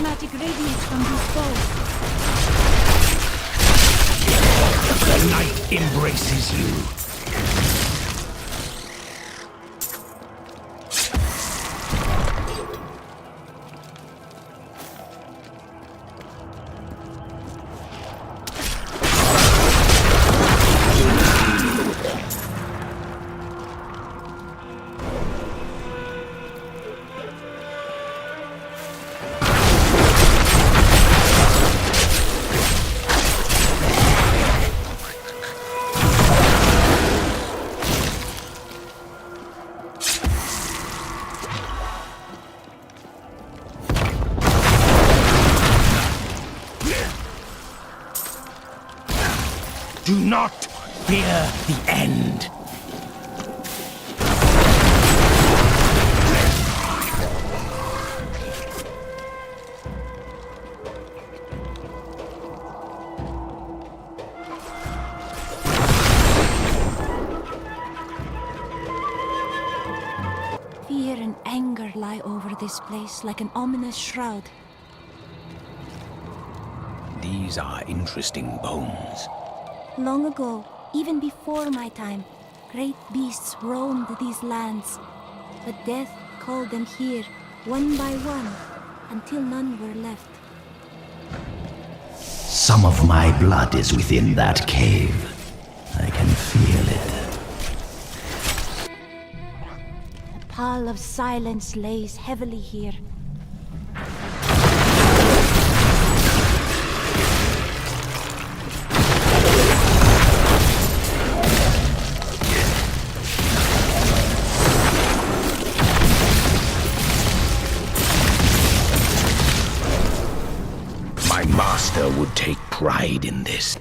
magic radiates from these bows. The night embraces you. Do not fear the end. Fear and anger lie over this place like an ominous shroud. These are interesting bones. Long ago, even before my time, great beasts roamed these lands. But death called them here, one by one, until none were left. Some of my blood is within that cave. I can feel it. A pall of silence lays heavily here. My master would take pride in this.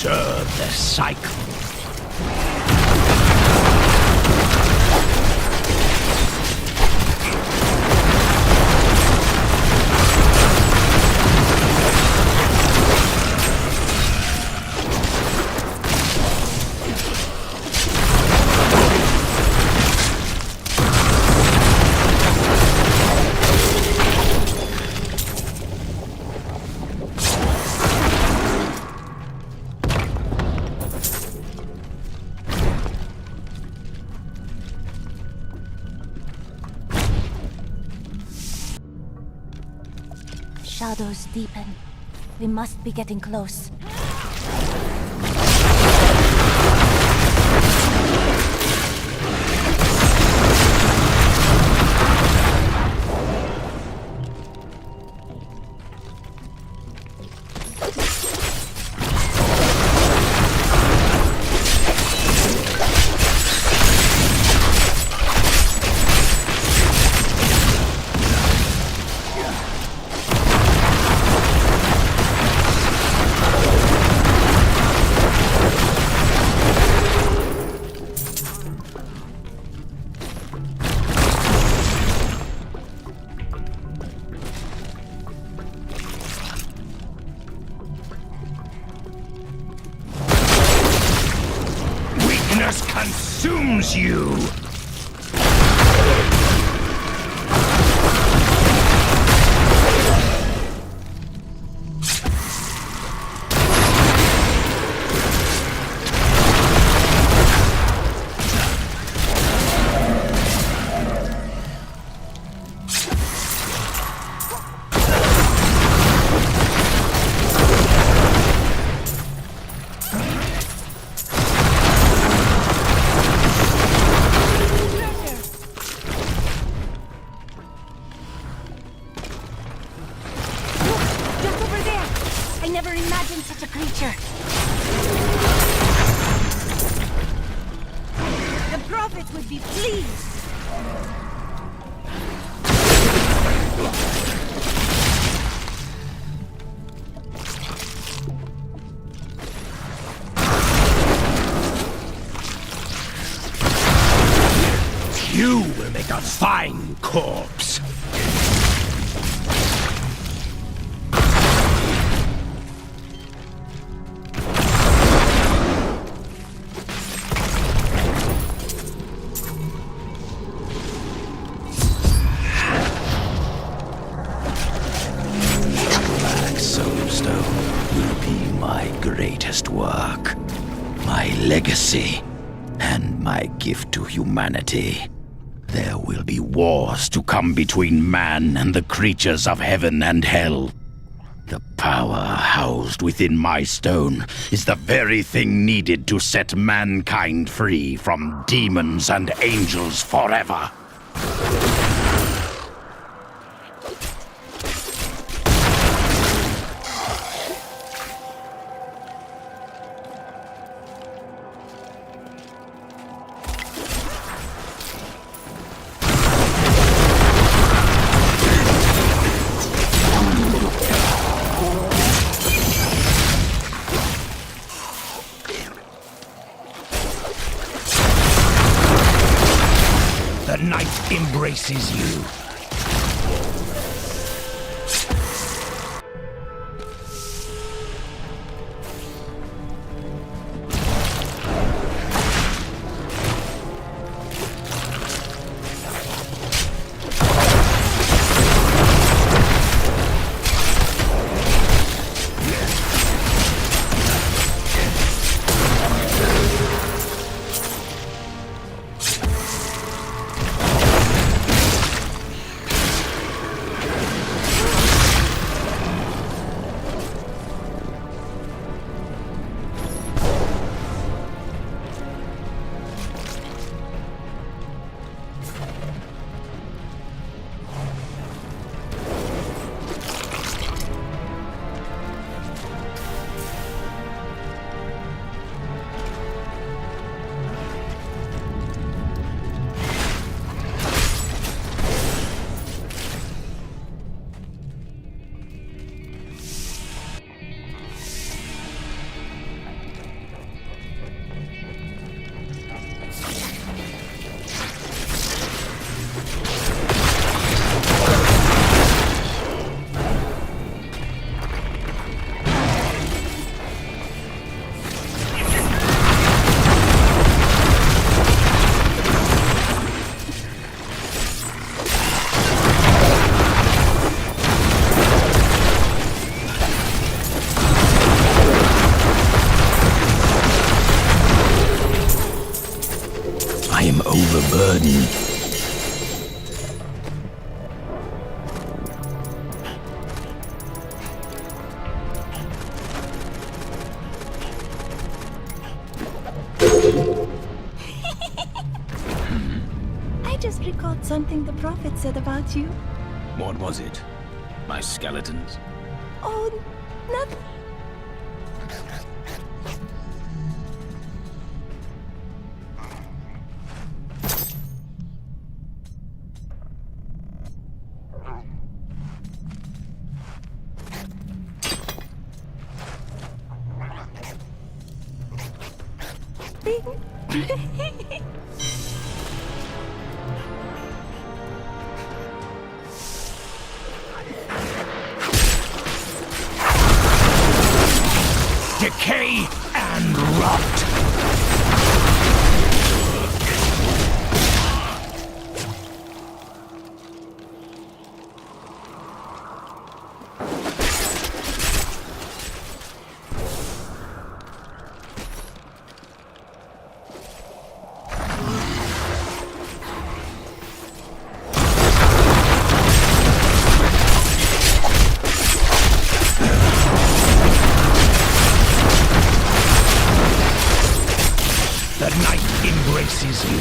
Serve the cycle. Shadows deepen. We must be getting close. consumes you! Just over there! I never imagined such a creature. The prophets would be pleased. You will make a fine corpse. Black Soulstone will be my greatest work, my legacy, and my gift to humanity. There will be wars to come between man and the creatures of heaven and hell. The power housed within my stone is the very thing needed to set mankind free from demons and angels forever. The night embraces you. I am overburdened. I just recalled something the prophet said about you. What was it? My skeletons? Oh, nothing. Decay and rot! please you.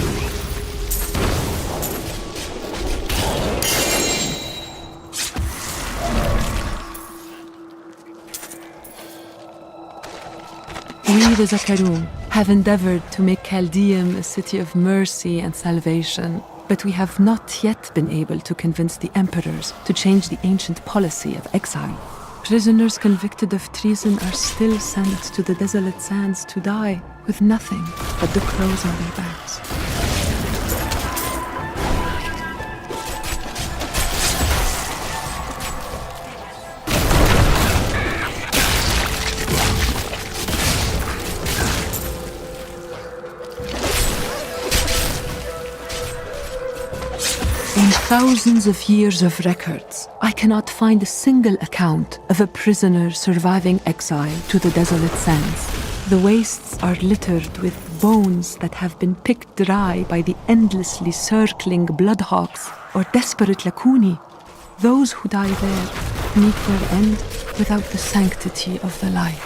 We, the Zakarum, have endeavored to make Chaldeum a city of mercy and salvation, but we have not yet been able to convince the emperors to change the ancient policy of exile. Prisoners convicted of treason are still sent to the desolate sands to die with nothing but the crows on their backs. In thousands of years of records, I cannot find a single account of a prisoner surviving exile to the desolate sands. The wastes are littered with bones that have been picked dry by the endlessly circling bloodhawks or desperate lakuni. Those who die there meet their end without the sanctity of the light.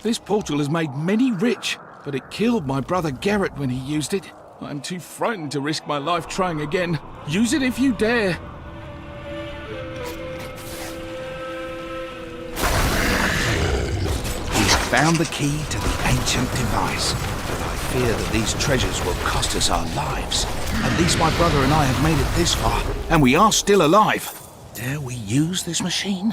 This portal has made many rich, but it killed my brother Garrett when he used it. I'm too frightened to risk my life trying again. Use it if you dare. He's found the key to the ancient device, but I fear that these treasures will cost us our lives. At least my brother and I have made it this far, and we are still alive. Dare we use this machine?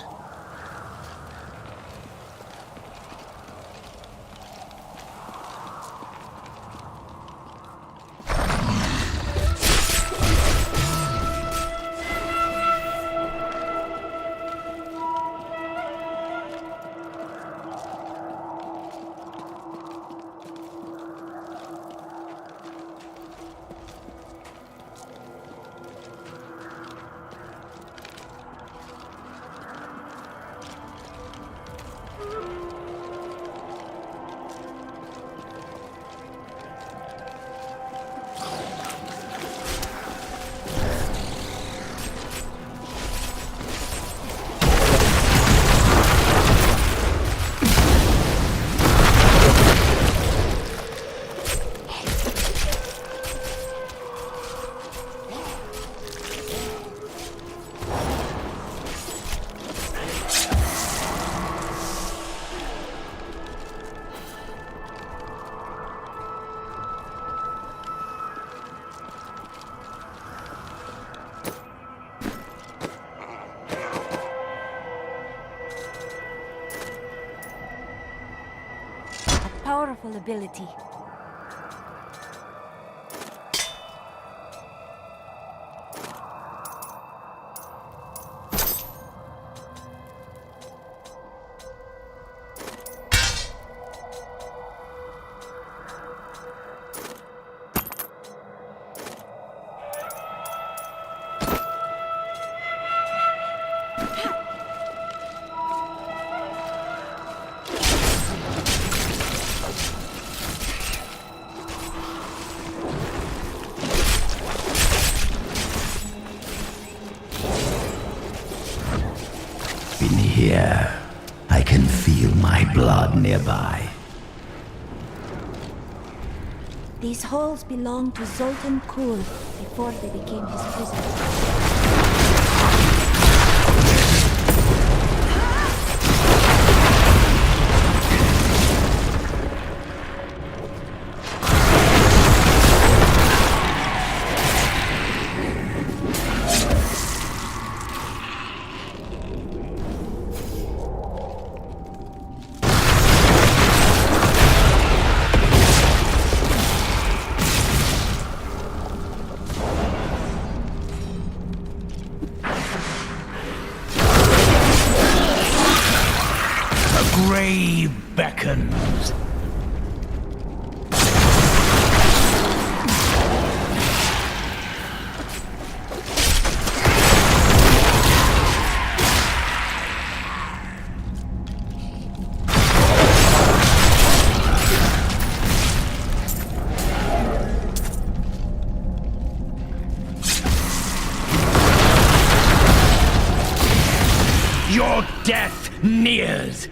powerful ability. In here, I can feel my blood nearby. These halls belonged to Zoltan Kul before they became his prison. Grave beckons. Your death nears.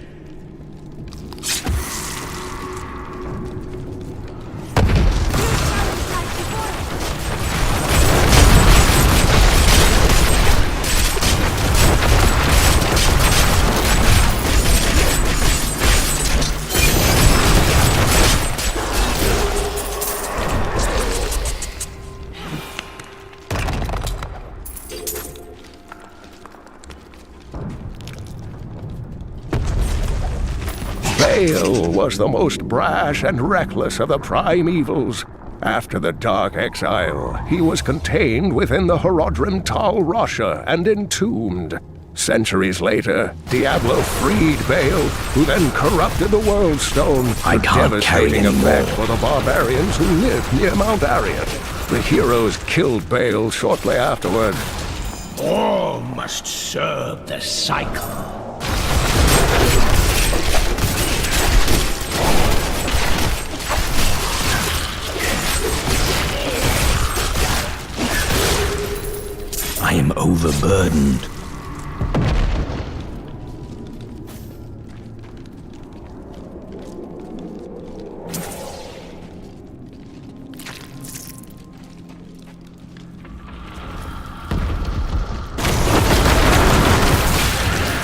Baal was the most brash and reckless of the primevals. After the Dark Exile, he was contained within the Horodrim Tal Rasha and entombed. Centuries later, Diablo freed Baal, who then corrupted the World Stone. I can't carry devastating anymore. effect for the barbarians who lived near Mount Ariat. The heroes killed Baal shortly afterward. All must serve the cycle. I am overburdened.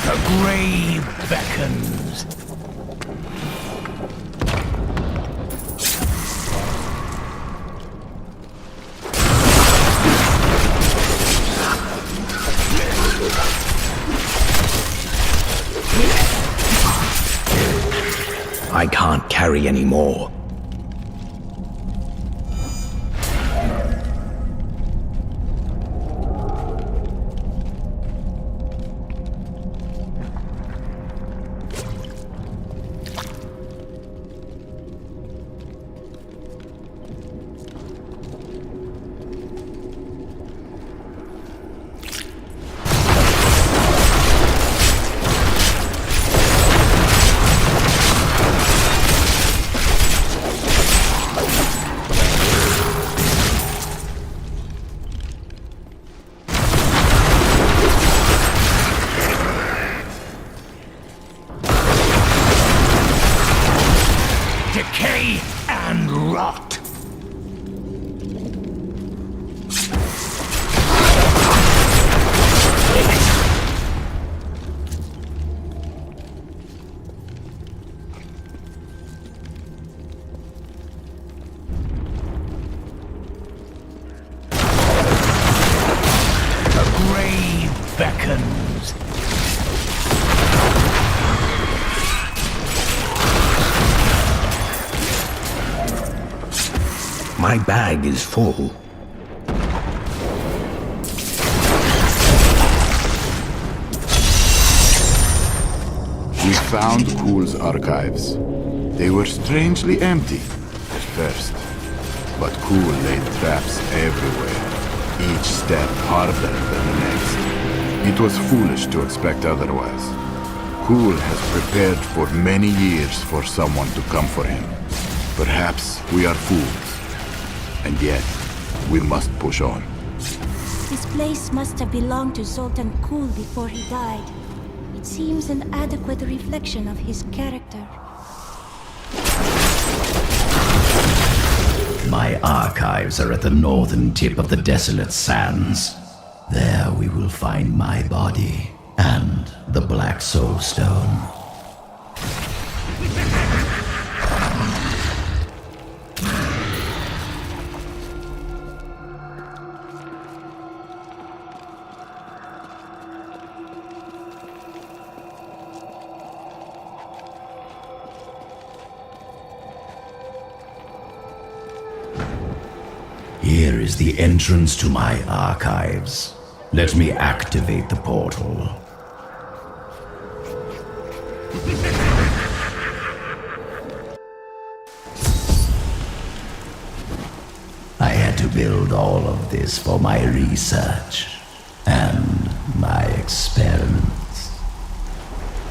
The grave beckons. I can't carry any more. Decay and rot. The grave beckons. My bag is full. We found Kuhl's archives. They were strangely empty at first, but Kuhl laid traps everywhere, each step harder than the next. It was foolish to expect otherwise. Kuhl has prepared for many years for someone to come for him. Perhaps we are fools, and yet we must push on. This place must have belonged to Zoltan Kuhl before he died. It seems an adequate reflection of his character. My archives are at the northern tip of the desolate sands. There we will find my body and the Black Soul Stone. Here is the entrance to my archives. Let me activate the portal. I had to build all of this for my research and my experiments.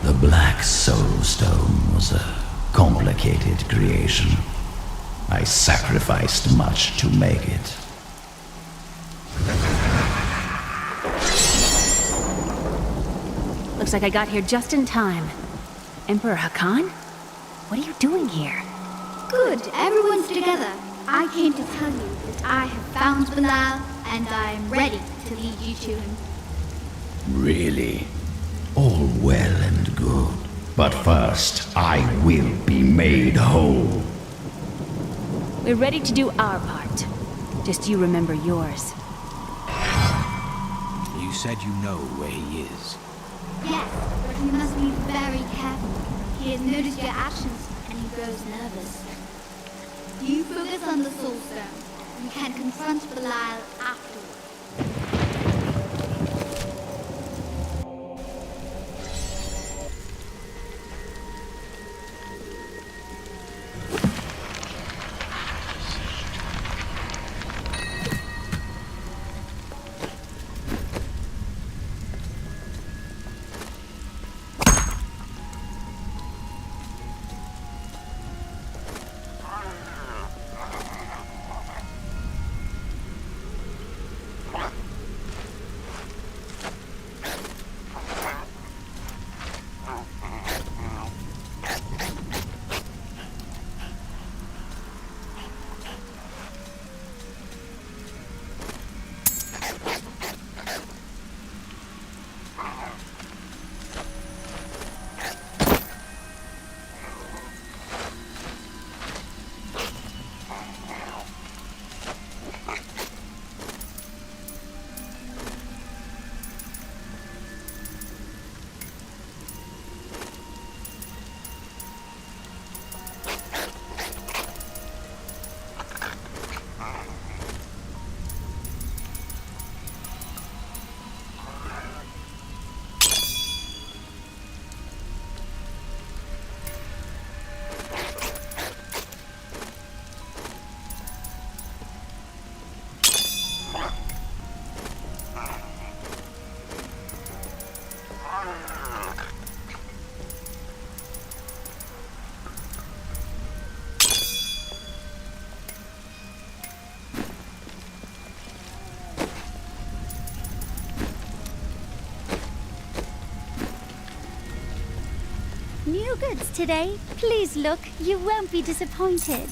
The Black Soul Stone was a complicated creation. I sacrificed much to make it. Looks like I got here just in time. Emperor Hakan? What are you doing here? Good, everyone's together. I came to tell you that I have found Belial, and I am ready to lead you to him. Really? All well and good. But first, I will be made whole. We're ready to do our part. Just you remember yours. You said you know where he is. Yes, but you must be very careful. He has noticed your actions, and he grows nervous. You focus on the Soul Stone. You can confront Belial afterwards. New goods today. Please look, you won't be disappointed.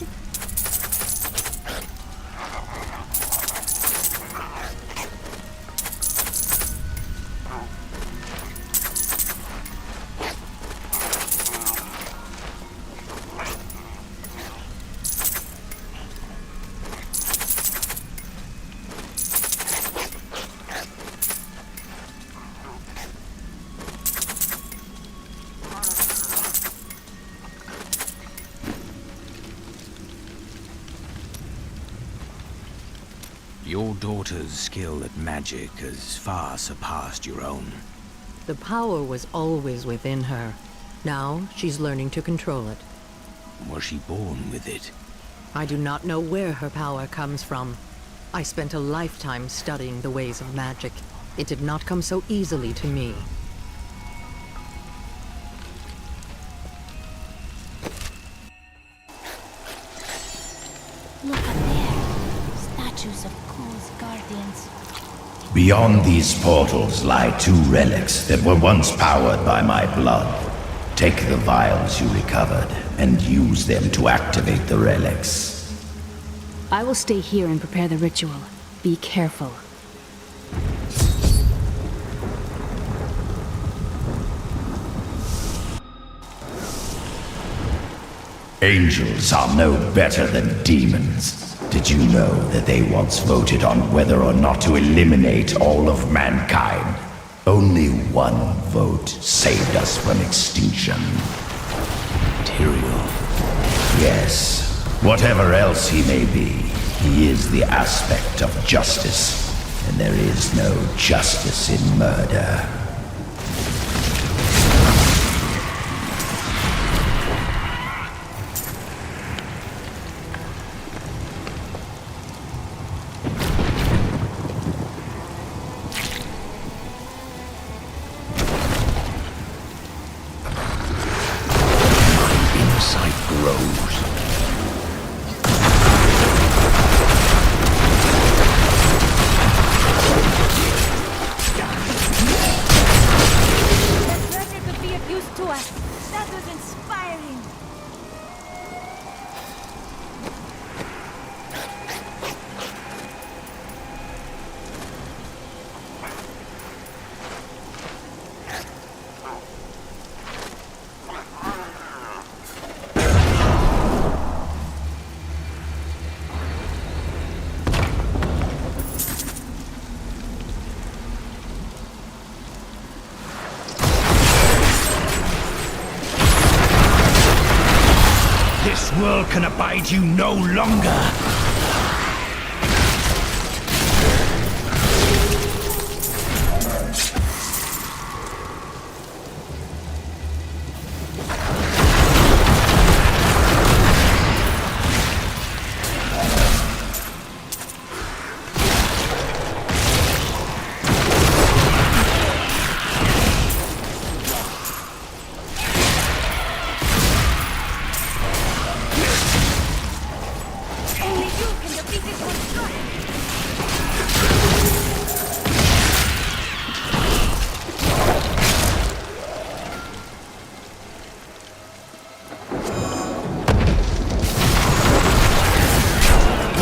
Your daughter's skill at magic has far surpassed your own. The power was always within her. Now she's learning to control it. Was she born with it? I do not know where her power comes from. I spent a lifetime studying the ways of magic. It did not come so easily to me. Look up there. Statues of Kuul's guardians. Beyond these portals lie two relics that were once powered by my blood. Take the vials you recovered and use them to activate the relics. I will stay here and prepare the ritual. Be careful. Angels are no better than demons. Did you know that they once voted on whether or not to eliminate all of mankind? Only one vote saved us from extinction. Tyrael. Yes. Whatever else he may be, he is the aspect of justice. And there is no justice in murder. This world can abide you no longer!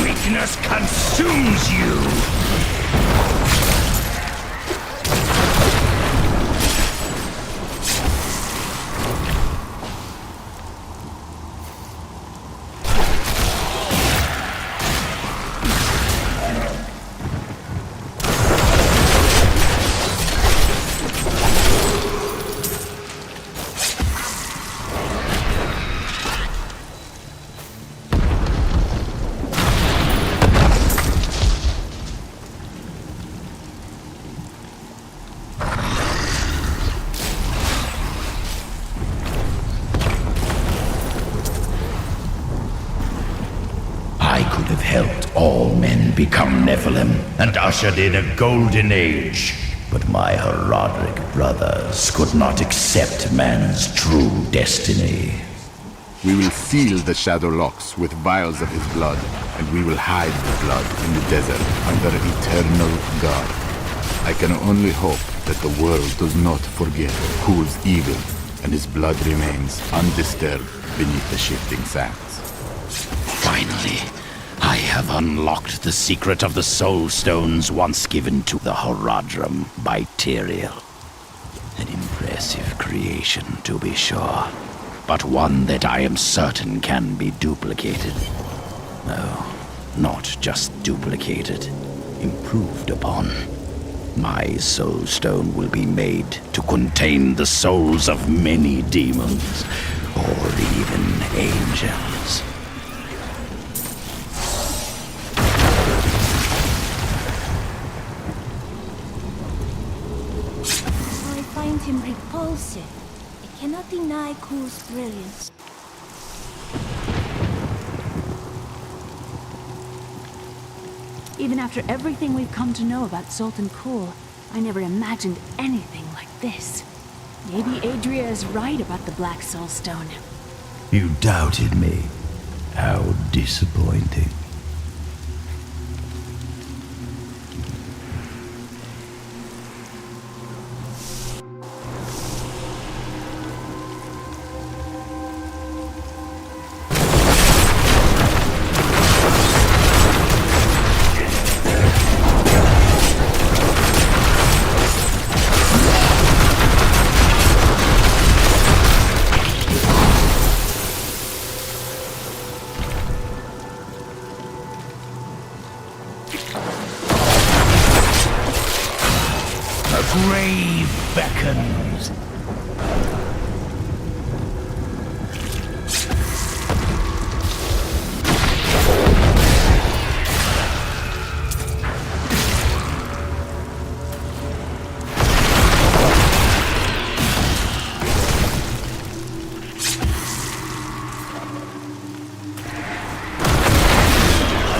Weakness consumes you! Helped all men become Nephalem and ushered in a golden age. But my Horadric brothers could not accept man's true destiny. We will seal the Shadow Locks with vials of his blood, and we will hide the blood in the desert under eternal guard. I can only hope that the world does not forget Kuul's evil, and his blood remains undisturbed beneath the shifting sands. Finally, I have unlocked the secret of the Soul Stones once given to the Horadrim by Tyrael. An impressive creation, to be sure, but one that I am certain can be duplicated. No, not just duplicated, improved upon. My Soul Stone will be made to contain the souls of many demons, or even angels. find him repulsive. I cannot deny Ku's brilliance. Even after everything we've come to know about Sultan Kul, I never imagined anything like this. Maybe Adria is right about the Black Soul Stone. You doubted me. How disappointing. Grave beckons.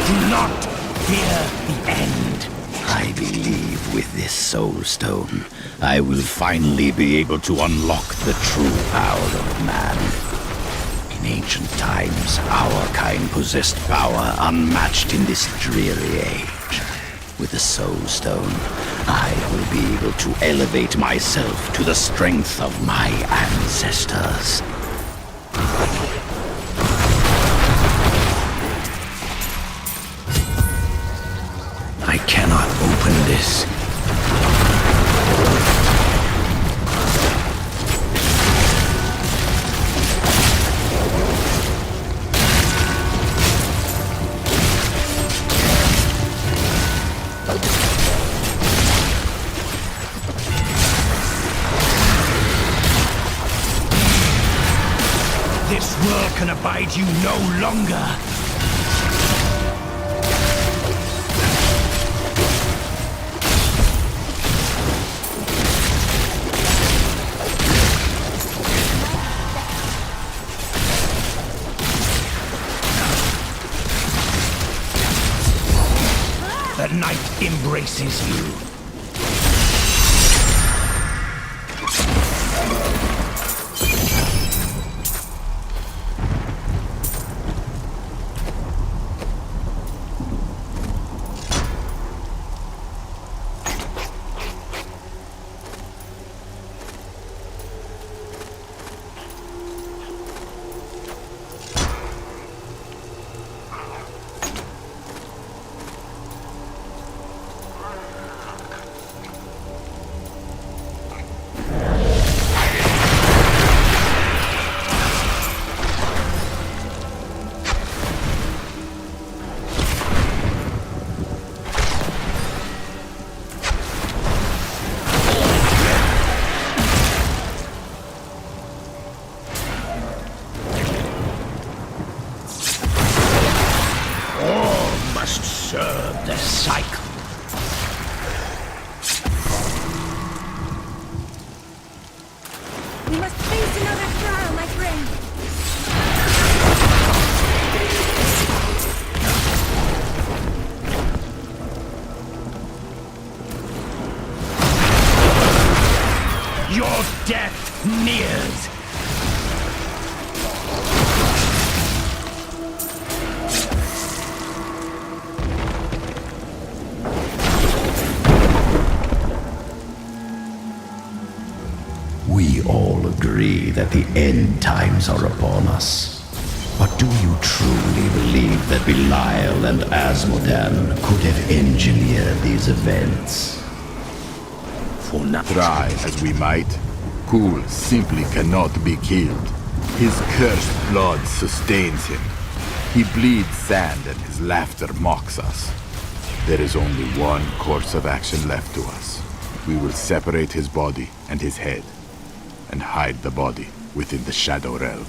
Do not fear the end. I believe with this soul stone, I will finally be able to unlock the true power of man. In ancient times, our kind possessed power unmatched in this dreary age. With the soul stone, I will be able to elevate myself to the strength of my ancestors. I cannot open this. This world can abide you no longer. The night embraces you. Serve the cycle. We must face another trial, my friend. Your death nears. We all agree that the end times are upon us. But do you truly believe that Belial and Asmodan could have engineered these events? For now, try as we might, Kul simply cannot be killed. His cursed blood sustains him. He bleeds sand and his laughter mocks us. There is only one course of action left to us. We will separate his body and his head, and hide the body within the Shadow Realm.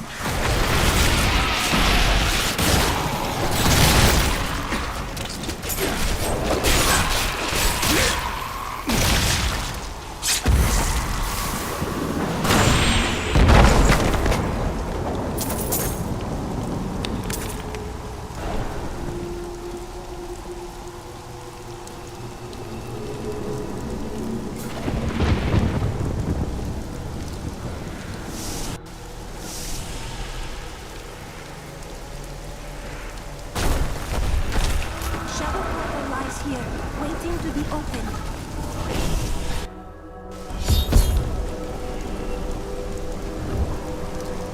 out into the open.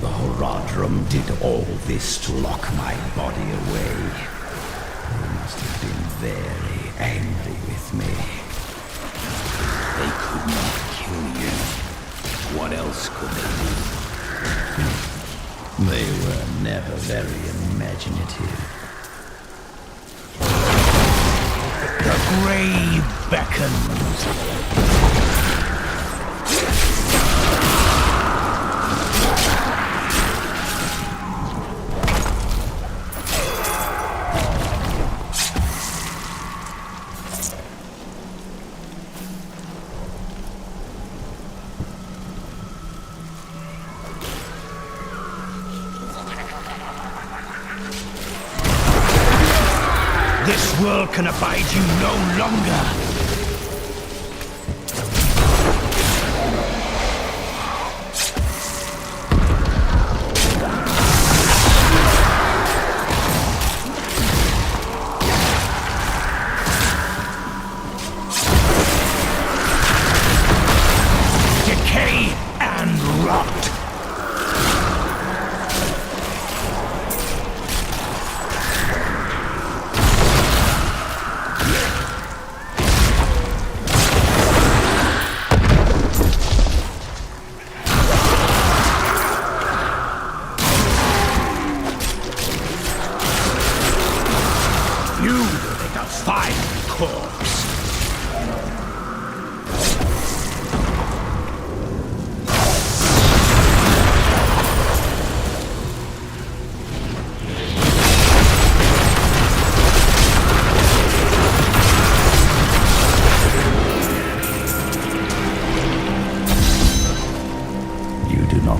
The Horadrim did all this to lock my body away. They must have been very angry with me. They could not kill you. What else could they do? They were never very imaginative. The grave beckons. This world can abide you no longer. Decay and rot.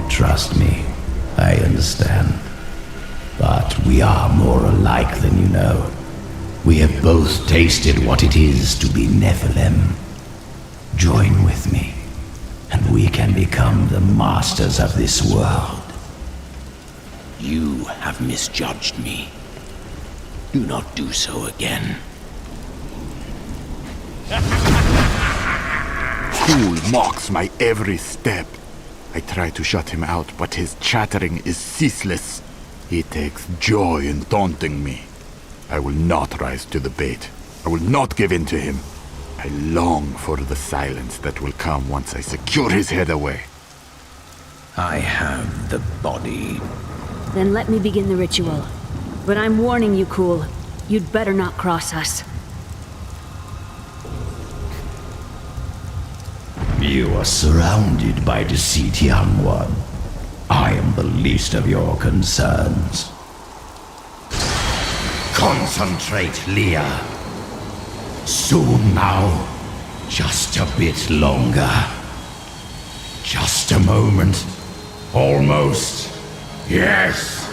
Trust me, I understand. But we are more alike than you know. We have both tasted what it is to be Nephalem. Join with me, and we can become the masters of this world. You have misjudged me. Do not do so again. Cool mocks my every step. I try to shut him out, but his chattering is ceaseless. He takes joy in taunting me. I will not rise to the bait. I will not give in to him. I long for the silence that will come once I secure his head away. I have the body. Then let me begin the ritual. But I'm warning you, Cool. You'd better not cross us. You are surrounded by deceit, young one. I am the least of your concerns. Concentrate, Leah. Soon now. Just a bit longer. Just a moment. Almost. Yes.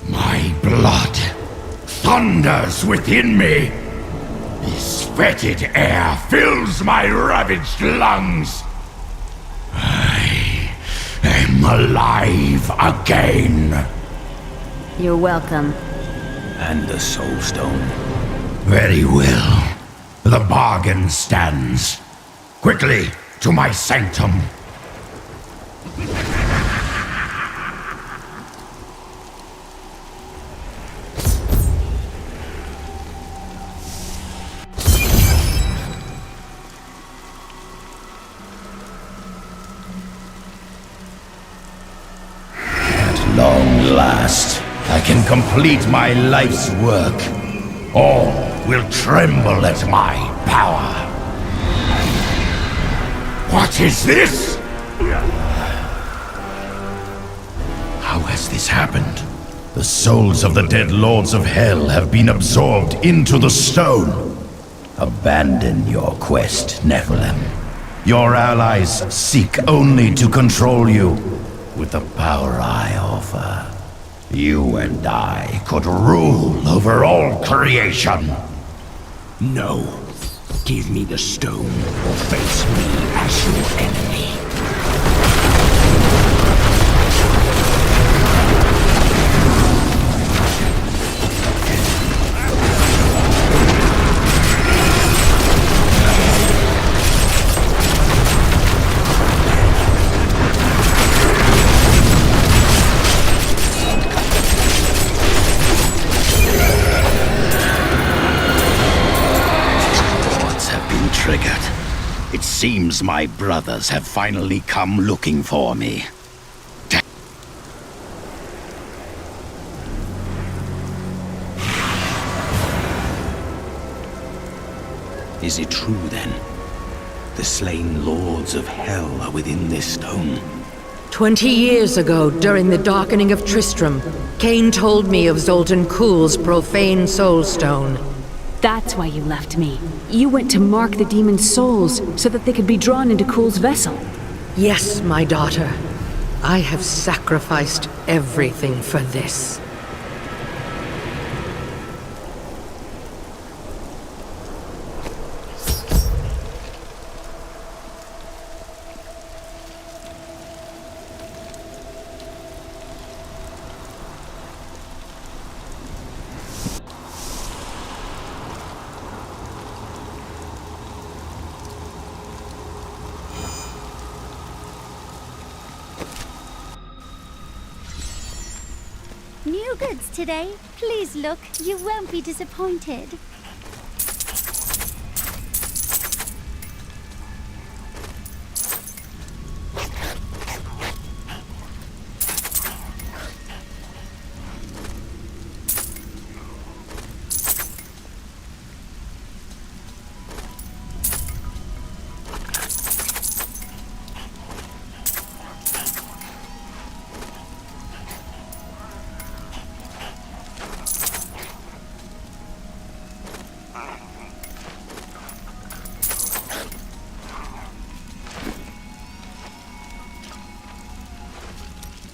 My blood thunders within me. This fetid air fills my ravaged lungs. I am alive again. You're welcome. And the Soul Stone. Very well. The bargain stands. Quickly, to my sanctum. At long last, I can complete my life's work. All will tremble at my power. What is this? How has this happened? The souls of the dead lords of hell have been absorbed into the stone. Abandon your quest, Nephalem. Your allies seek only to control you. With the power I offer, you and I could rule over all creation. No. Give me the stone or face me as your enemy. triggered. It seems my brothers have finally come looking for me. Is it true, then? The slain lords of hell are within this stone? 20 years ago, during the darkening of Tristram, Cain told me of Zoltan Kuhl's profane soulstone. That's why you left me. You went to mark the demon's souls so that they could be drawn into Kuhl's vessel. Yes, my daughter. I have sacrificed everything for this. New goods today. Please look, you won't be disappointed.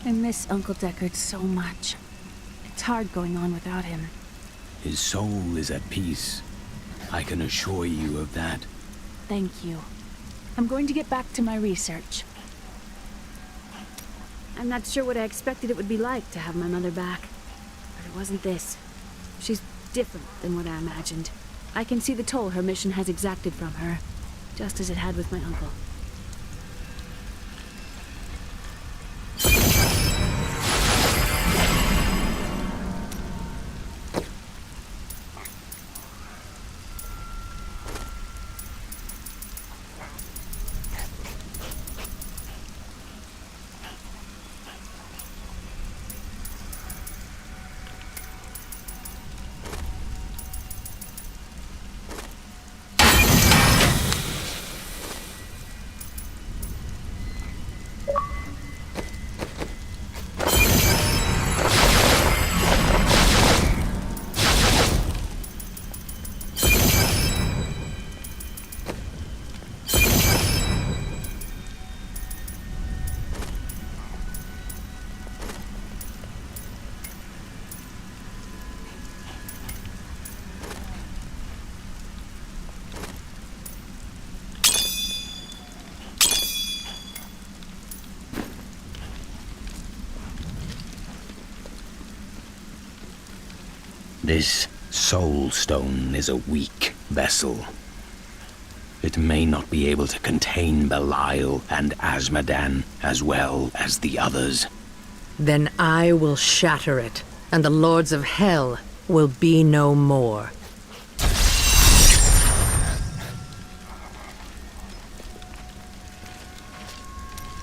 I miss Uncle Deckard so much. It's hard going on without him. His soul is at peace. I can assure you of that. Thank you. I'm going to get back to my research. I'm not sure what I expected it would be like to have my mother back. But it wasn't this. She's different than what I imagined. I can see the toll her mission has exacted from her, just as it had with my uncle. This soul stone is a weak vessel. It may not be able to contain Belial and Azmodan as well as the others. Then I will shatter it, and the lords of hell will be no more.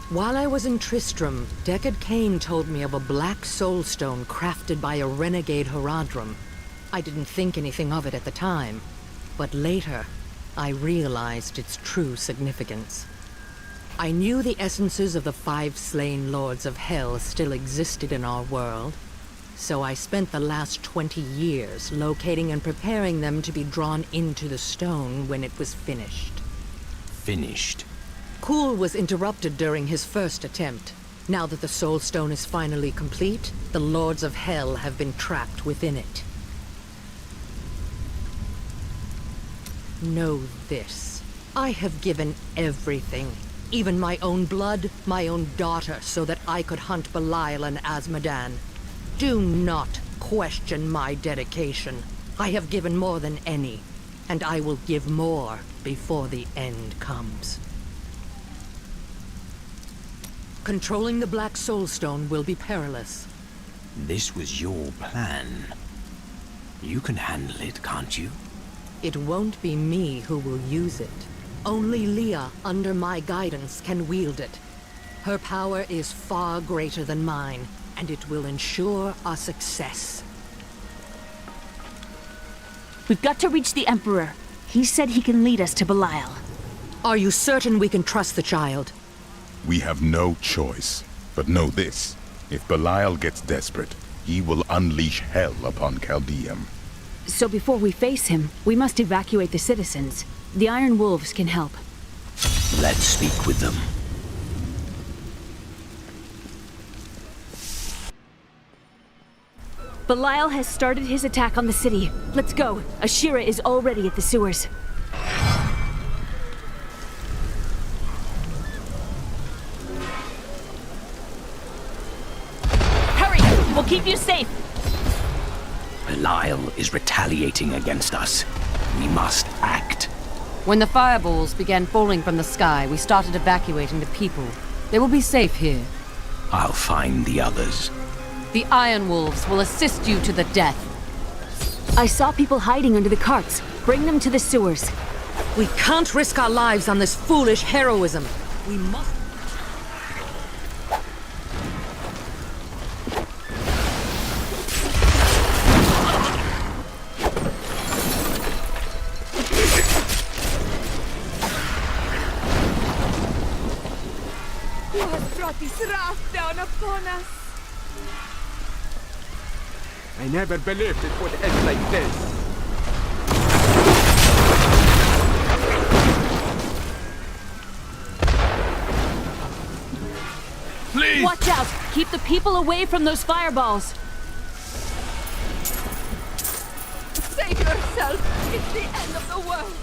While I was in Tristram, Deckard Cain told me of a black soulstone crafted by a renegade Horadrim. I didn't think anything of it at the time, but later, I realized its true significance. I knew the essences of the 5 slain lords of hell still existed in our world, so I spent the last 20 years locating and preparing them to be drawn into the stone when it was finished. Finished? Kuhl was interrupted during his first attempt. Now that the Soul Stone is finally complete, the Lords of Hell have been trapped within it. Know this. I have given everything, even my own blood, my own daughter, so that I could hunt Belial and Azmodan. Do not question my dedication. I have given more than any, and I will give more before the end comes. Controlling the Black Soulstone will be perilous. This was your plan. You can handle it, can't you? It won't be me who will use it. Only Leah, under my guidance, can wield it. Her power is far greater than mine, and it will ensure our success. We've got to reach the Emperor. He said he can lead us to Belial. Are you certain we can trust the child? We have no choice. But know this, if Belial gets desperate, he will unleash hell upon Chaldeum. So before we face him, we must evacuate the citizens. The Iron Wolves can help. Let's speak with them. Belial has started his attack on the city. Let's go. Ashira is already at the sewers. Hurry! We'll keep you safe! Belial is retaliating against us. We must act. When the fireballs began falling from the sky, we started evacuating the people. They will be safe here. I'll find the others. The Iron Wolves will assist you to the death. I saw people hiding under the carts. Bring them to the sewers. We can't risk our lives on this foolish heroism. We must... Who has brought this wrath down upon us? I never believed it would end like this. Please! Watch out! Keep the people away from those fireballs! Save yourself! It's the end of the world!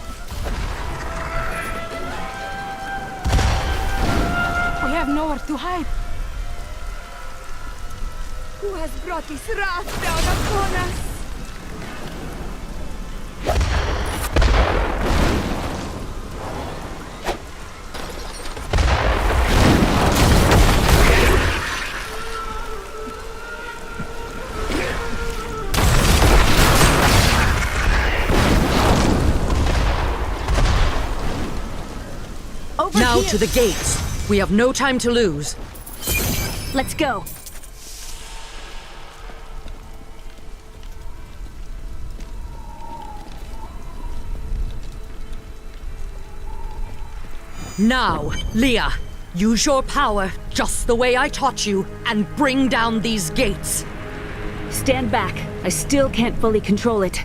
We have nowhere to hide. Who has brought this wrath down upon us? Over now here. to the gates. We have no time to lose. Let's go. Now, Leah, use your power just the way I taught you and bring down these gates. Stand back. I still can't fully control it.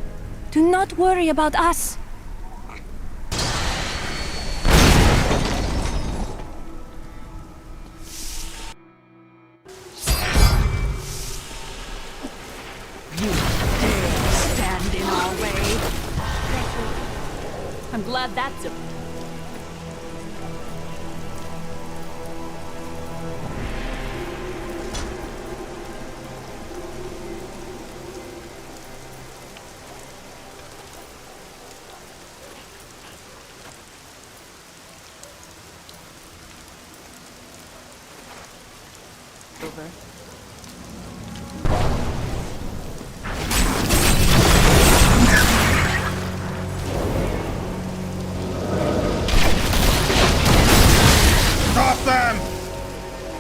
Do not worry about us. You dare stand in our way? I'm glad that's a... Over. Stop them!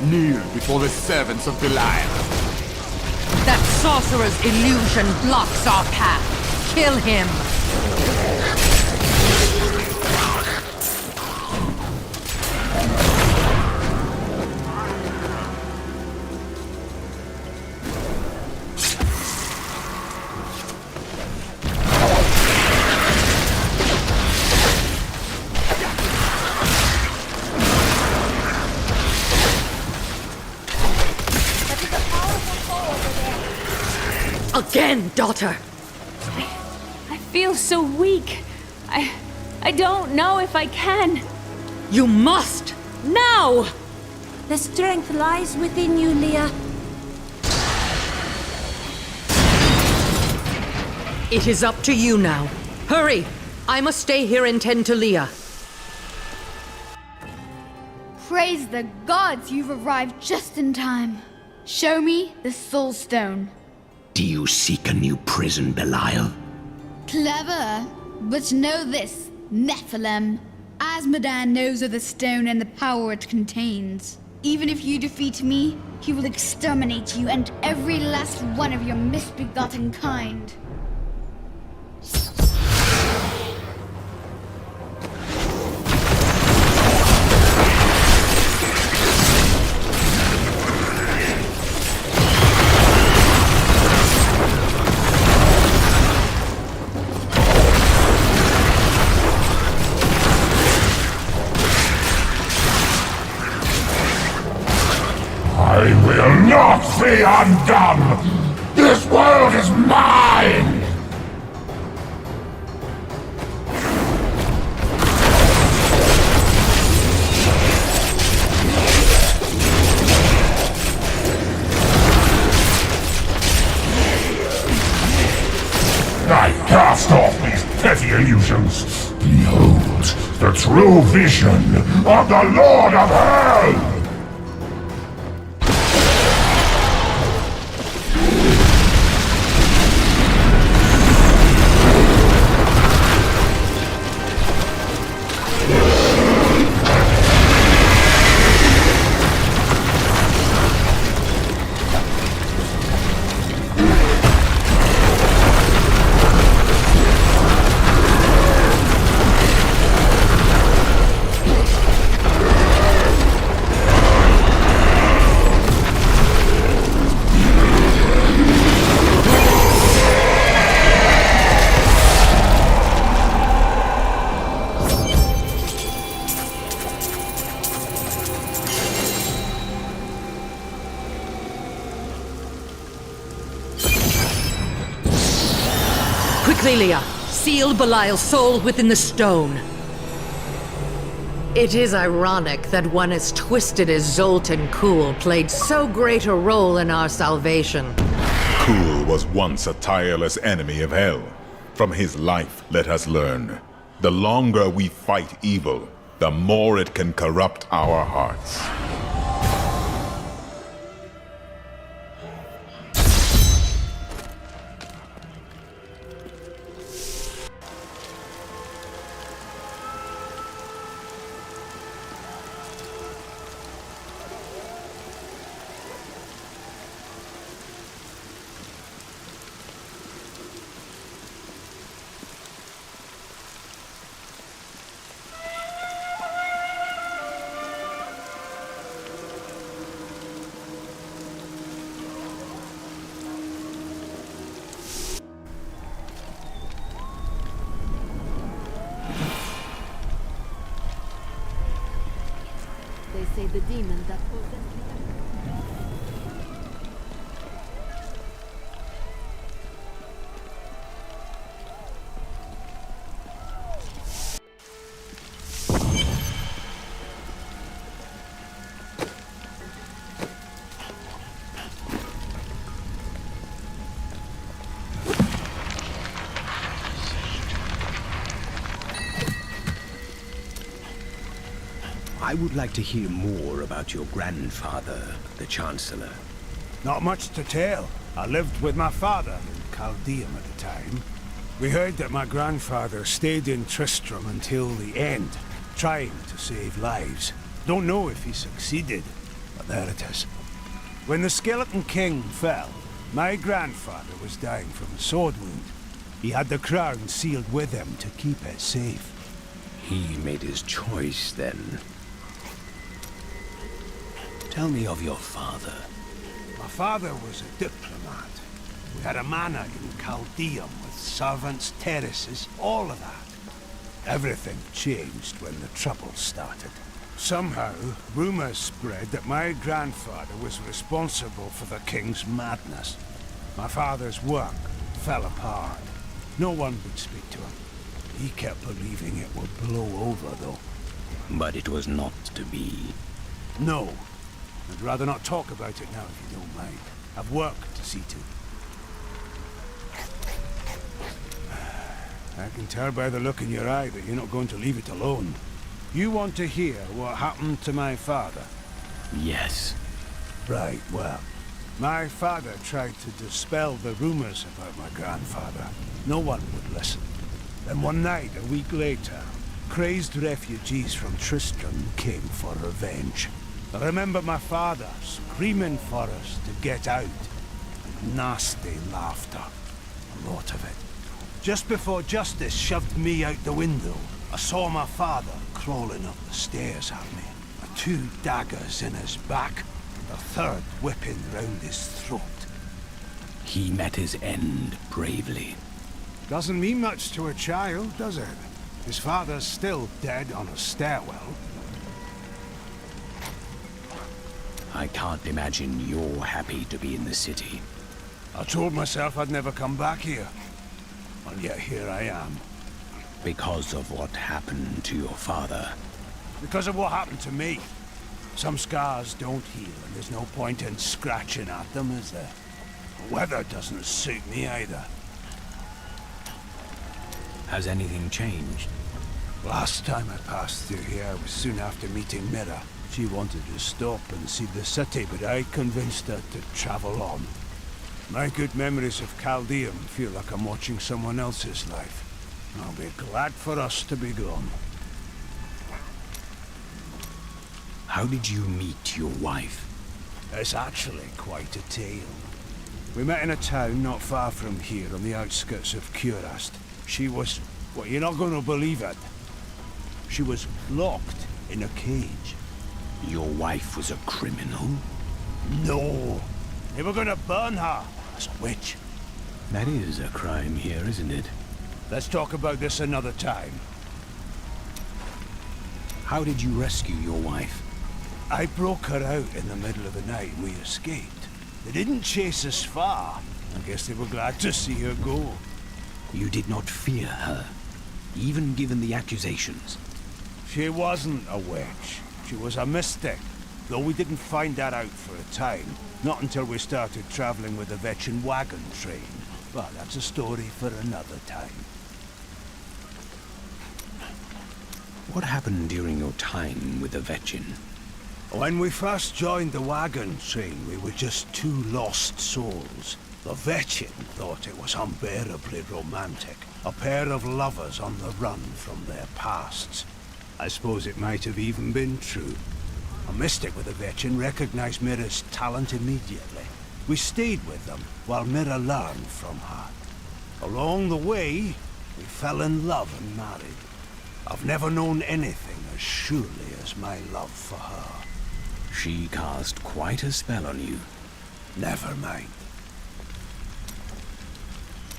Kneel before the servants of Belial. That sorcerer's illusion blocks our path. Kill him! Again, daughter! I feel so weak. I don't know if I can. You must! Now! The strength lies within you, Leah. It is up to you now. Hurry! I must stay here and tend to Leah. Praise the gods, you've arrived just in time. Show me the Soul Stone. Do you seek a new prison, Belial? Clever, but know this, Nephalem. Asmodan knows of the stone and the power it contains. Even if you defeat me, he will exterminate you and every last one of your misbegotten kind. I will not be undone! This world is mine! I cast off these petty illusions. Behold, the true vision of the Lord of Hell! Clelia, seal Belial's soul within the stone. It is ironic that one as twisted as Zoltan Kuhl played so great a role in our salvation. Kuhl was once a tireless enemy of Hell. From his life, let us learn. The longer we fight evil, the more it can corrupt our hearts. They say the demon that possessed I would like to hear more about your grandfather, the Chancellor. Not much to tell. I lived with my father in Chaldeum at the time. We heard that my grandfather stayed in Tristram until the end, trying to save lives. Don't know if he succeeded, but there it is. When the Skeleton King fell, my grandfather was dying from a sword wound. He had the crown sealed with him to keep it safe. He made his choice, then. Tell me of your father. My father was a diplomat. We had a manor in Chaldeum with servants, terraces, all of that. Everything changed when the trouble started. Somehow, rumors spread that my grandfather was responsible for the king's madness. My father's work fell apart. No one would speak to him. He kept believing it would blow over, though. But it was not to be. No. I'd rather not talk about it now, if you don't mind. I've work to see to. I can tell by the look in your eye that you're not going to leave it alone. You want to hear what happened to my father? Yes. Right, well, my father tried to dispel the rumors about my grandfather. No one would listen. Then one night, a week later, crazed refugees from Tristram came for revenge. I remember my father screaming for us to get out. Nasty laughter. A lot of it. Just before Justice shoved me out the window, I saw my father crawling up the stairs at me. 2 daggers in his back, and a 3rd whipping round his throat. He met his end bravely. Doesn't mean much to a child, does it? His father's still dead on a stairwell. I can't imagine you're happy to be in the city. I told myself I'd never come back here. And yet here I am. Because of what happened to your father. Because of what happened to me. Some scars don't heal, and there's no point in scratching at them, is there? The weather doesn't suit me either. Has anything changed? Last time I passed through here was soon after meeting Mira. She wanted to stop and see the city, but I convinced her to travel on. My good memories of Chaldeum feel like I'm watching someone else's life. I'll be glad for us to be gone. How did you meet your wife? It's actually quite a tale. We met in a town not far from here on the outskirts of Curast. She was... well, you're not going to believe it. She was locked in a cage. Your wife was a criminal? No. They were going to burn her as a witch. That is a crime here, isn't it? Let's talk about this another time. How did you rescue your wife? I broke her out in the middle of the night and we escaped. They didn't chase us far. I guess they were glad to see her go. You did not fear her, even given the accusations. She wasn't a witch. She was a mystic. Though we didn't find that out for a time. Not until we started traveling with the Vetchin wagon train. But that's a story for another time. What happened during your time with the Vetchin? When we first joined the wagon train, we were just 2 lost souls. The Vetchin thought it was unbearably romantic. A pair of lovers on the run from their pasts. I suppose it might have even been true. A mystic with the Vetchin recognized Mira's talent immediately. We stayed with them while Mira learned from her. Along the way, we fell in love and married. I've never known anything as surely as my love for her. She cast quite a spell on you. Never mind.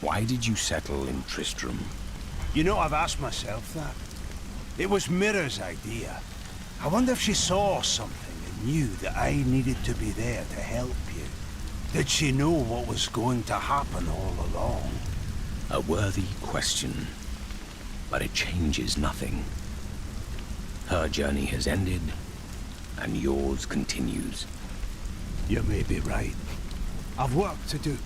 Why did you settle in Tristram? You know, I've asked myself that. It was Mira's idea. I wonder if she saw something and knew that I needed to be there to help you. Did she know what was going to happen all along? A worthy question. But it changes nothing. Her journey has ended, and yours continues. You may be right. I've work to do.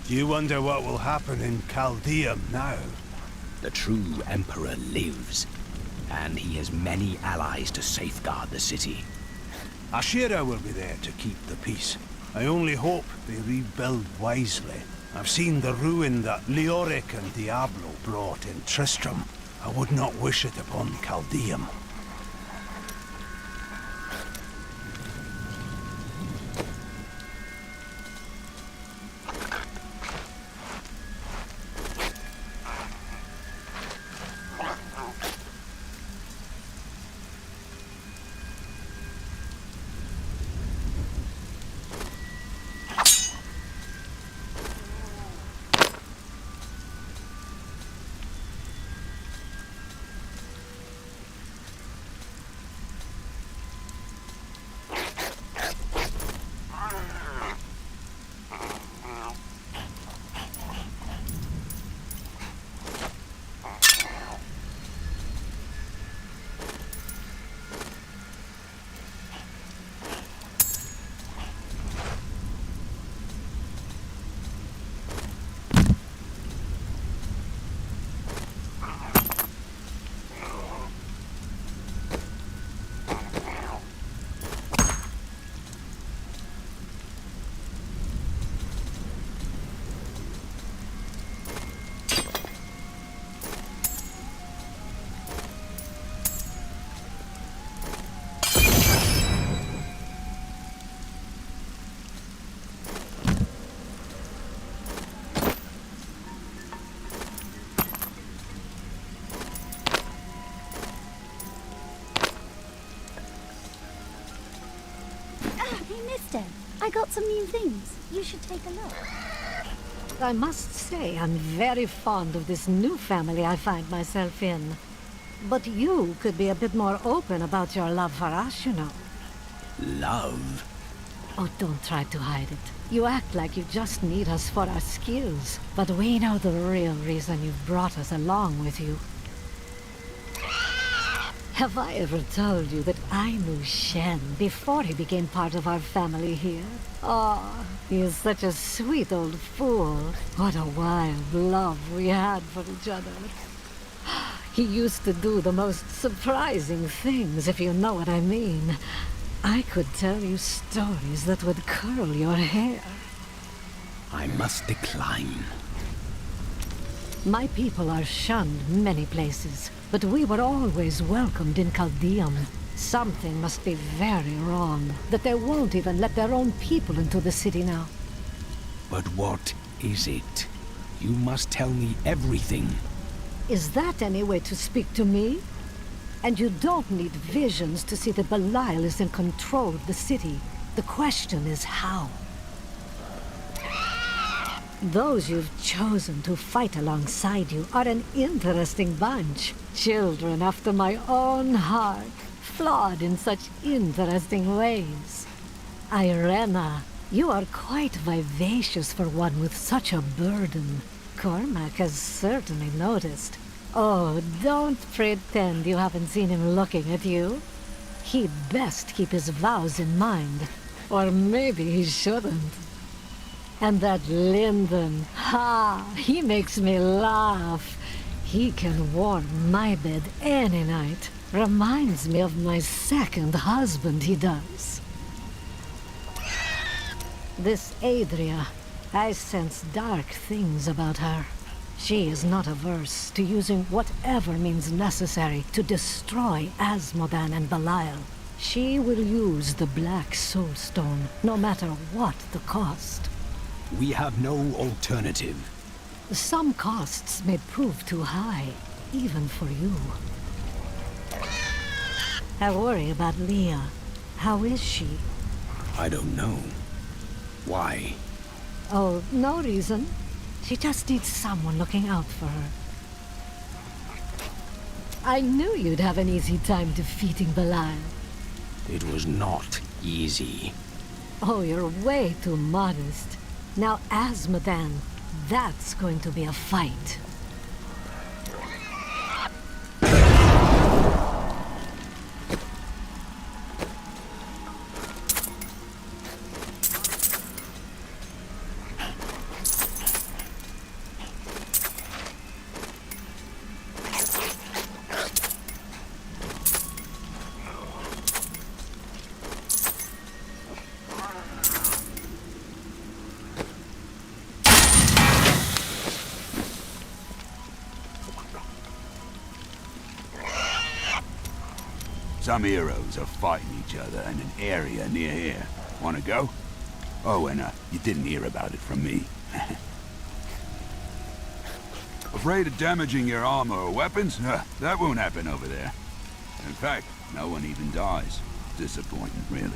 Do you wonder what will happen in Chaldeum now? The true Emperor lives, and he has many allies to safeguard the city. Ashira will be there to keep the peace. I only hope they rebuild wisely. I've seen the ruin that Leoric and Diablo brought in Tristram. I would not wish it upon Chaldeum. sister. I got some new things. You should take a look. I must say, I'm very fond of this new family I find myself in. But you could be a bit more open about your love for us, you know. Love? Oh, don't try to hide it. You act like you just need us for our skills. But we know the real reason you've brought us along with you. Have I ever told you that I knew Shen before he became part of our family here? Oh, he is such a sweet old fool. What a wild love we had for each other. He used to do the most surprising things, if you know what I mean. I could tell you stories that would curl your hair. I must decline. My people are shunned many places, but we were always welcomed in Caldeum. Something must be very wrong, that they won't even let their own people into the city now. But what is it? You must tell me everything. Is that any way to speak to me? And you don't need visions to see that Belial is in control of the city. The question is how. Those you've chosen to fight alongside you are an interesting bunch. Children after my own heart, flawed in such interesting ways. Irena, you are quite vivacious for one with such a burden. Cormac has certainly noticed. Oh, don't pretend you haven't seen him looking at you. He'd best keep his vows in mind. Or maybe he shouldn't. And that Lyndon, he makes me laugh. He can warm my bed any night. Reminds me of my second husband, he does. This Adria, I sense dark things about her. She is not averse to using whatever means necessary to destroy Asmodan and Belial. She will use the Black Soulstone, no matter what the cost. We have no alternative. Some costs may prove too high, even for you. I worry about Leah. How is she? I don't know. Why? Oh, no reason. She just needs someone looking out for her. I knew you'd have an easy time defeating Belial. It was not easy. Oh, you're way too modest. Now, Asmodan, that's going to be a fight. Some heroes are fighting each other in an area near here. Wanna go? Oh, and you didn't hear about it from me. Afraid of damaging your armor or weapons? That won't happen over there. In fact, no one even dies. Disappointing, really.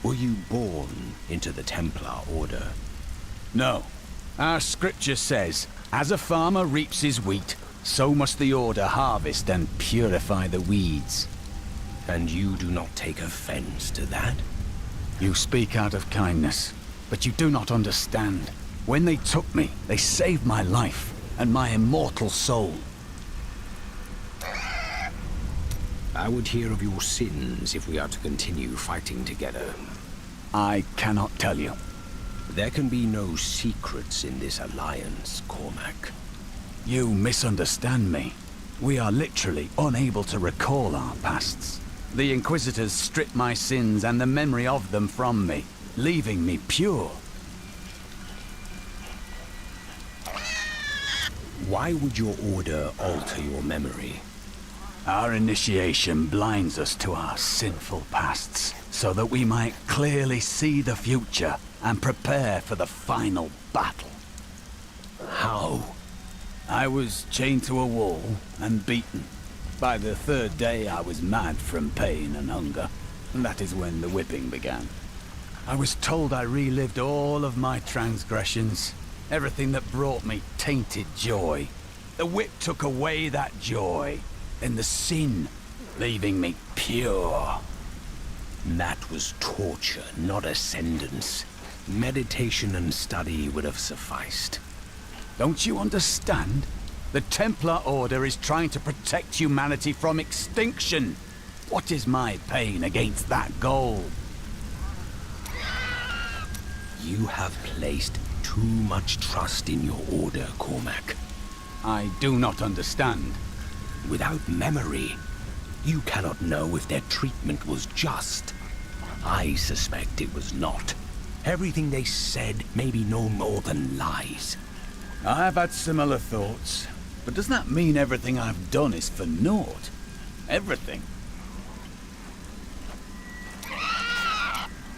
Were you born into the Templar Order? No. Our scripture says, as a farmer reaps his wheat, so must the Order harvest and purify the weeds. And you do not take offense to that? You speak out of kindness, but you do not understand. When they took me, they saved my life and my immortal soul. I would hear of your sins if we are to continue fighting together. I cannot tell you. There can be no secrets in this alliance, Cormac. You misunderstand me. We are literally unable to recall our pasts. The Inquisitors stripped my sins and the memory of them from me, leaving me pure. Why would your order alter your memory? Our initiation blinds us to our sinful pasts, so that we might clearly see the future and prepare for the final battle. How? I was chained to a wall and beaten. By the third day, I was mad from pain and hunger, and that is when the whipping began. I was told I relived all of my transgressions, everything that brought me tainted joy. The whip took away that joy, and the sin, leaving me pure. That was torture, not ascendance. Meditation and study would have sufficed. Don't you understand? The Templar Order is trying to protect humanity from extinction. What is my pain against that goal? You have placed too much trust in your order, Cormac. I do not understand. Without memory, you cannot know if their treatment was just. I suspect it was not. Everything they said may be no more than lies. I've had similar thoughts, but does that mean everything I've done is for naught? Everything?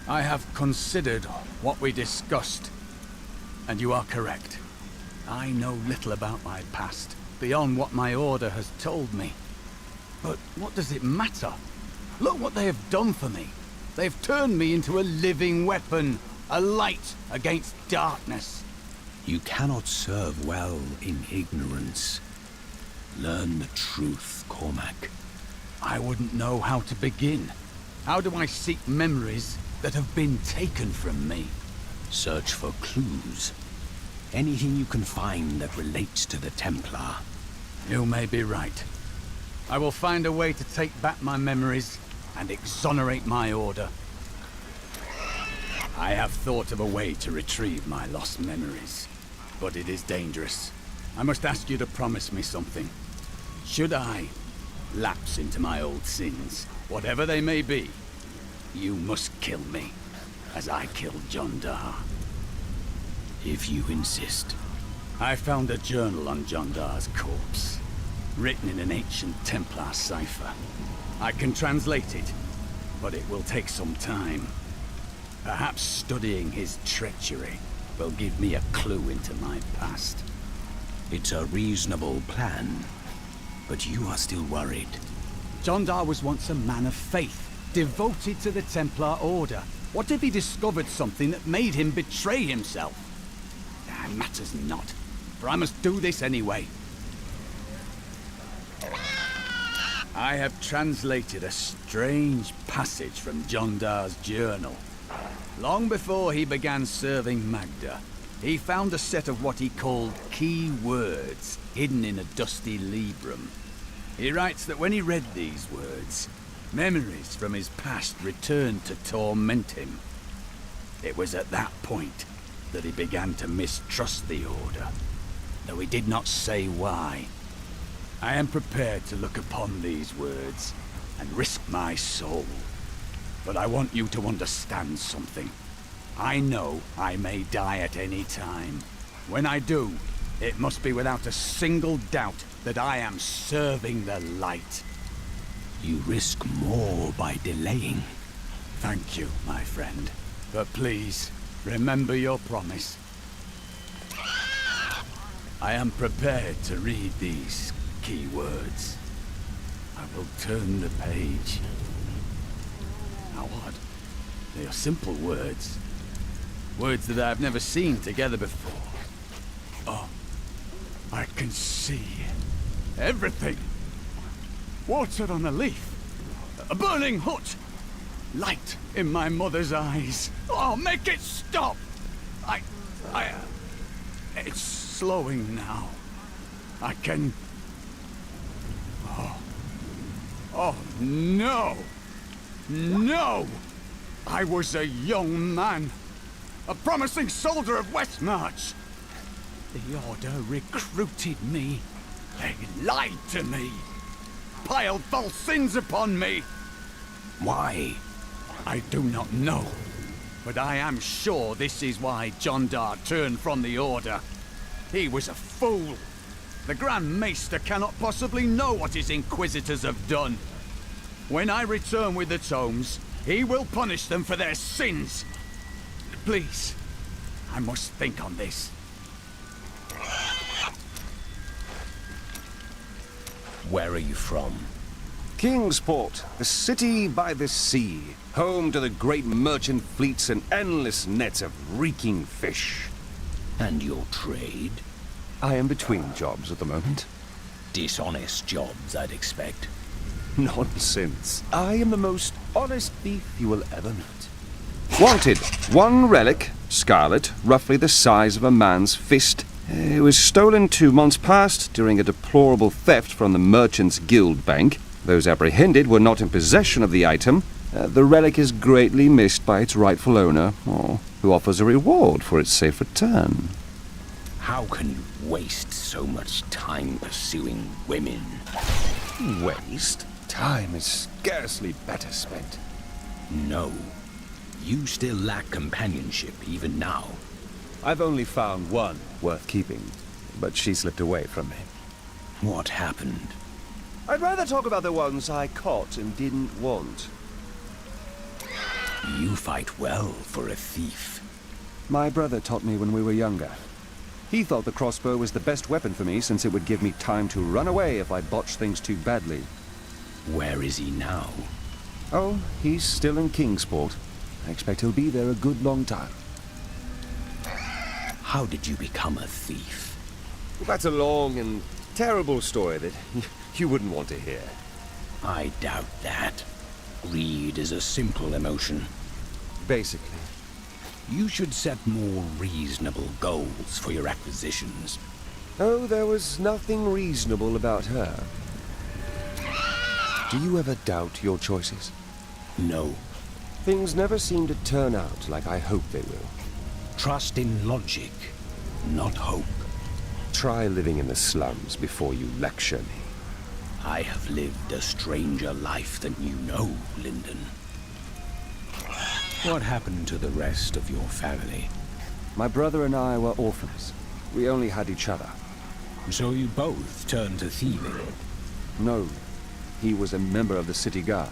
I have considered what we discussed, and you are correct. I know little about my past, beyond what my order has told me. But what does it matter? Look what they have done for me. They've turned me into a living weapon, a light against darkness. You cannot serve well in ignorance. Learn the truth, Cormac. I wouldn't know how to begin. How do I seek memories that have been taken from me? Search for clues. Anything you can find that relates to the Templar. You may be right. I will find a way to take back my memories and exonerate my order. I have thought of a way to retrieve my lost memories, but it is dangerous. I must ask you to promise me something. Should I lapse into my old sins, whatever they may be, you must kill me, as I killed John Dar. If you insist. I found a journal on John Dar's corpse, written in an ancient Templar cipher. I can translate it, but it will take some time. Perhaps studying his treachery will give me a clue into my past. It's a reasonable plan, but you are still worried. John Dar was once a man of faith, devoted to the Templar Order. What if he discovered something that made him betray himself? It matters not, for I must do this anyway. I have translated a strange passage from John Dar's journal. Long before he began serving Magda, he found a set of what he called key words hidden in a dusty librum. He writes that when he read these words, memories from his past returned to torment him. It was at that point that he began to mistrust the Order, though he did not say why. I am prepared to look upon these words and risk my soul. But I want you to understand something. I know I may die at any time. When I do, it must be without a single doubt that I am serving the light. You risk more by delaying. Thank you, my friend. But please, remember your promise. I am prepared to read these key words. I will turn the page. How odd. They are simple words. Words that I have never seen together before. Oh, I can see everything. Water on a leaf. A burning hut. Light in my mother's eyes. Oh, make it stop! It's slowing now. I can... Oh, no! No! I was a young man. A promising soldier of Westmarch. The Order recruited me. They lied to me. Piled false sins upon me. Why? I do not know. But I am sure this is why John Dar turned from the Order. He was a fool. The Grand Maester cannot possibly know what his Inquisitors have done. When I return with the tomes, he will punish them for their sins. Please, I must think on this. Where are you from? Kingsport, the city by the sea, home to the great merchant fleets and endless nets of reeking fish. And your trade? I am between jobs at the moment. Dishonest jobs, I'd expect. Nonsense. I am the most honest thief you will ever meet. Wanted. One relic, scarlet, roughly the size of a man's fist. It was stolen 2 months past during a deplorable theft from the Merchants Guild Bank. Those apprehended were not in possession of the item. The relic is greatly missed by its rightful owner, who offers a reward for its safe return. How can you waste so much time pursuing women? Waste? Time is scarcely better spent. No. You still lack companionship, even now. I've only found one worth keeping, but she slipped away from me. What happened? I'd rather talk about the ones I caught and didn't want. You fight well for a thief. My brother taught me when we were younger. He thought the crossbow was the best weapon for me since it would give me time to run away if I botched things too badly. Where is he now? Oh, he's still in Kingsport. I expect he'll be there a good long time. How did you become a thief? Well, that's a long and terrible story that you wouldn't want to hear. I doubt that. Greed is a simple emotion. Basically. You should set more reasonable goals for your acquisitions. Oh, there was nothing reasonable about her. Do you ever doubt your choices? No. Things never seem to turn out like I hope they will. Trust in logic, not hope. Try living in the slums before you lecture me. I have lived a stranger life than you know, Lyndon. What happened to the rest of your family? My brother and I were orphans. We only had each other. So you both turned to thieving? No. He was a member of the city guard.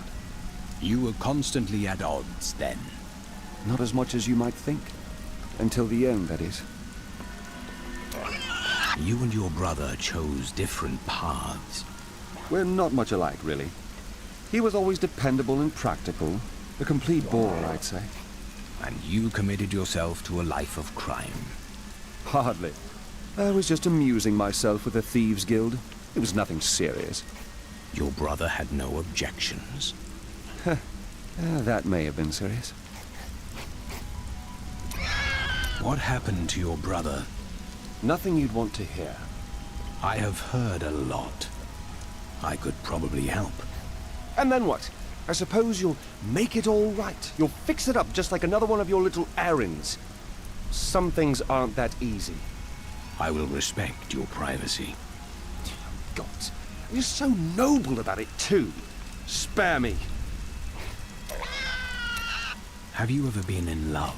You were constantly at odds, then? Not as much as you might think. Until the end, that is. You and your brother chose different paths. We're not much alike, really. He was always dependable and practical. A complete bore, I'd say. And you committed yourself to a life of crime? Hardly. I was just amusing myself with the Thieves' Guild. It was nothing serious. Your brother had no objections? That may have been serious. What happened to your brother? Nothing you'd want to hear. I have heard a lot. I could probably help. And then what? I suppose you'll make it all right. You'll fix it up just like another one of your little errands. Some things aren't that easy. I will respect your privacy. God, you're so noble about it too. Spare me. Have you ever been in love?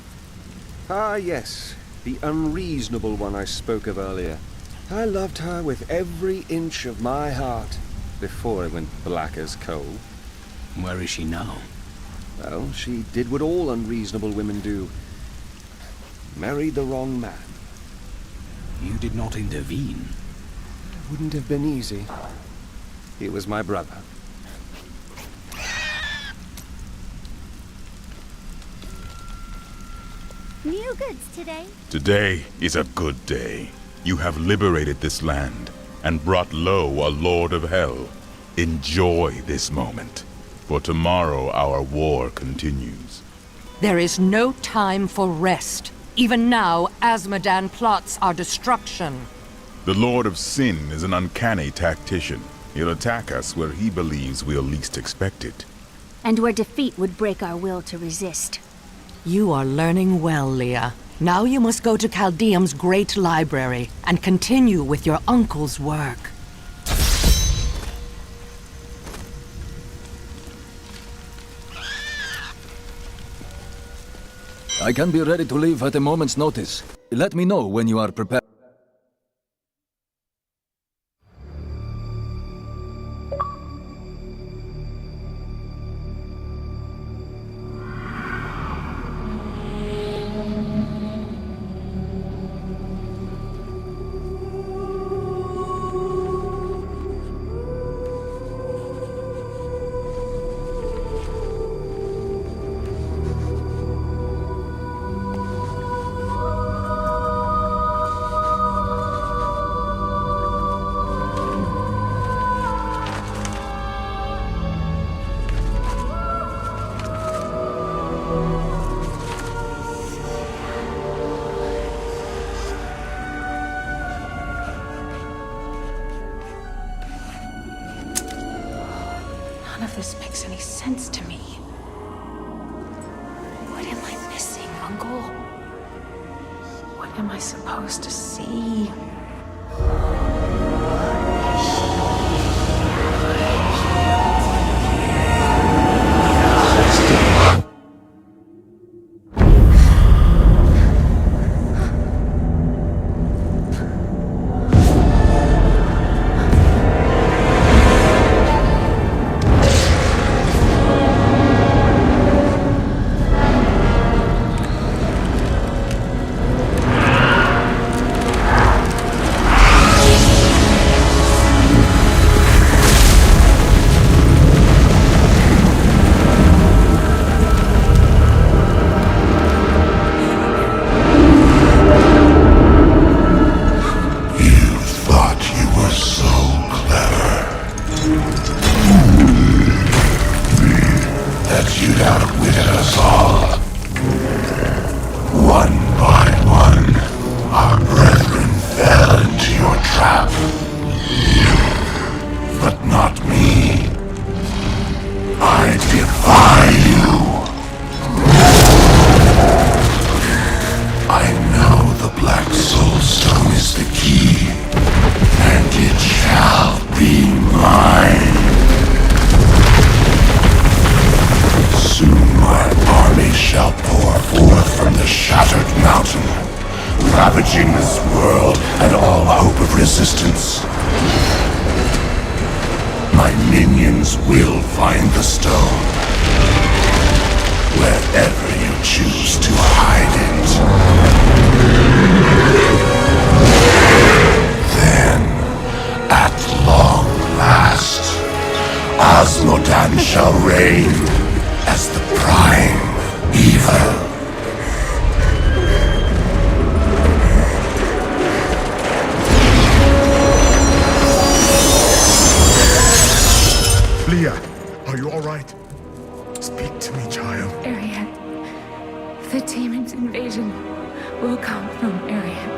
Ah, yes. The unreasonable one I spoke of earlier. I loved her with every inch of my heart before it went black as coal. Where is she now? Well, she did what all unreasonable women do. Married the wrong man. You did not intervene. It wouldn't have been easy. He was my brother. New goods today. Today is a good day. You have liberated this land and brought low a lord of hell. Enjoy this moment, for tomorrow our war continues. There is no time for rest. Even now, Azmodan plots our destruction. The Lord of Sin is an uncanny tactician. He'll attack us where he believes we'll least expect it. And where defeat would break our will to resist. You are learning well, Leah. Now you must go to Caldeum's great library and continue with your uncle's work. I can be ready to leave at a moment's notice. Let me know when you are prepared. None of this makes any sense to me. What am I missing, Uncle? What am I supposed to see? Ravaging this world and all hope of resistance. My minions will find the stone, wherever you choose to hide it. Then, at long last, Osmodan shall reign as the prime evil. Leah, are you alright? Speak to me, child. Ariad. The demon's invasion will come from Ariad.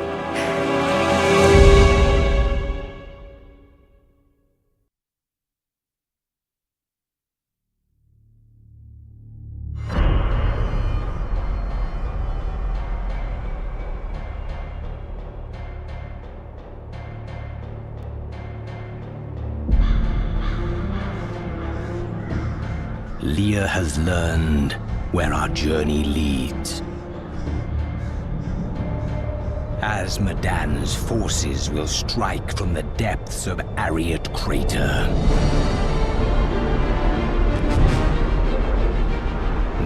Leah has learned where our journey leads. Osmodan's forces will strike from the depths of Ariat Crater.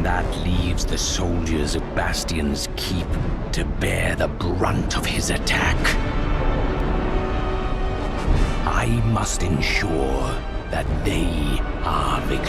That leaves the soldiers of Bastion's Keep to bear the brunt of his attack. I must ensure that they are victorious.